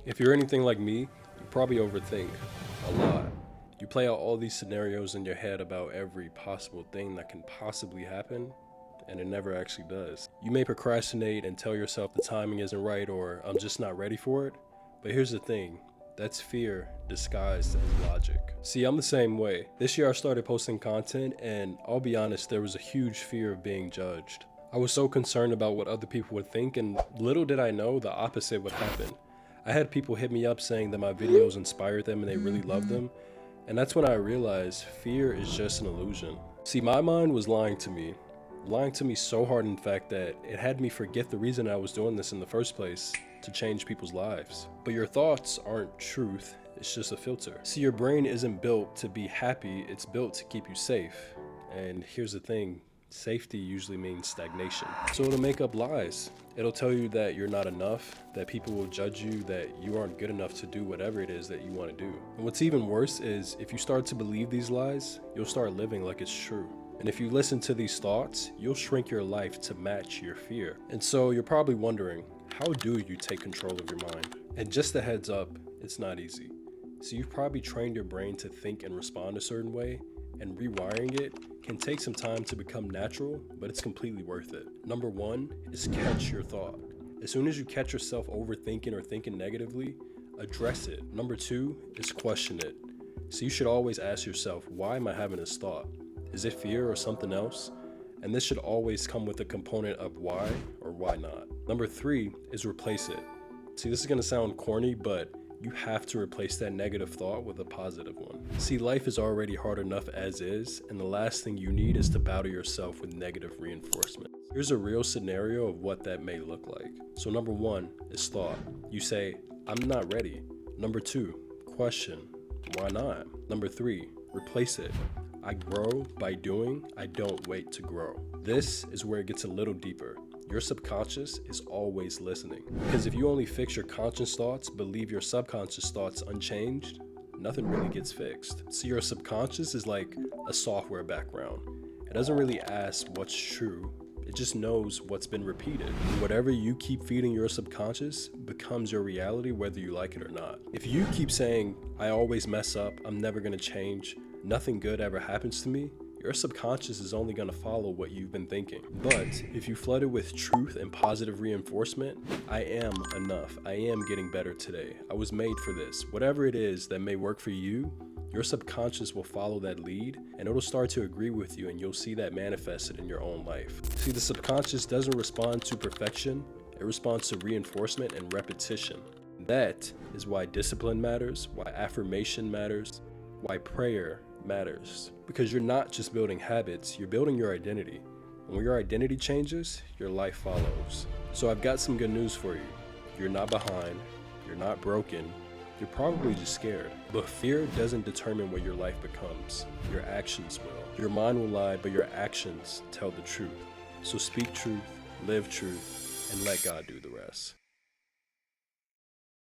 If you're anything like me, you probably overthink a lot. You play out all these scenarios in your head about every possible thing that can possibly happen, and it never actually does. You may procrastinate and tell yourself the timing isn't right or I'm just not ready for it, but here's the thing. That's fear disguised as logic. See, I'm the same way. This year I started posting content, and I'll be honest, there was a huge fear of being judged. I was so concerned about what other people would think, and little did I know the opposite would happen. I had people hit me up saying that my videos inspired them and they really loved them, and that's when I realized fear is just an illusion. See, my mind was lying to me so hard, in fact, that it had me forget the reason I was doing this in the first place, to change people's lives. But your thoughts aren't truth, it's just a filter. See, your brain isn't built to be happy, it's built to keep you safe. And here's the thing, safety usually means stagnation. So it'll make up lies. It'll tell you that you're not enough, that people will judge you, that you aren't good enough to do whatever it is that you want to do. And what's even worse is if you start to believe these lies, you'll start living like it's true. And if you listen to these thoughts, you'll shrink your life to match your fear. And so you're probably wondering, how do you take control of your mind? And just a heads up, it's not easy. So you've probably trained your brain to think and respond a certain way, and rewiring it can take some time to become natural, but it's completely worth it. Number one is catch your thought. As soon as you catch yourself overthinking or thinking negatively, address it. Number two is question it. So you should always ask yourself, why am I having this thought? Is it fear or something else? And this should always come with a component of why or why not. Number three is replace it. See, this is gonna sound corny, but you have to replace that negative thought with a positive one. See, life is already hard enough as is, and the last thing you need is to battle yourself with negative reinforcement. Here's a real scenario of what that may look like. So number one is thought. You say, I'm not ready. Number two, question, why not? Number three, replace it. I grow by doing, I don't wait to grow. This is where it gets a little deeper. Your subconscious is always listening. Because if you only fix your conscious thoughts, but leave your subconscious thoughts unchanged, nothing really gets fixed. So your subconscious is like a software background. It doesn't really ask what's true, it just knows what's been repeated. And whatever you keep feeding your subconscious becomes your reality, whether you like it or not. If you keep saying, I always mess up, I'm never gonna change, nothing good ever happens to me, your subconscious is only going to follow what you've been thinking. But if you flood it with truth and positive reinforcement, I am enough, I am getting better today, I was made for this, whatever it is that may work for you, your subconscious will follow that lead and it'll start to agree with you, and you'll see that manifested in your own life. See, the subconscious doesn't respond to perfection, it responds to reinforcement and repetition. That is why discipline matters, why affirmation matters, why prayer matters. Because you're not just building habits, you're building your identity. And when your identity changes, your life follows. So I've got some good news for you. You're not behind, you're not broken, you're probably just scared. But fear doesn't determine what your life becomes. Your actions will. Your mind will lie, but your actions tell the truth. So speak truth, live truth, and let God do the rest.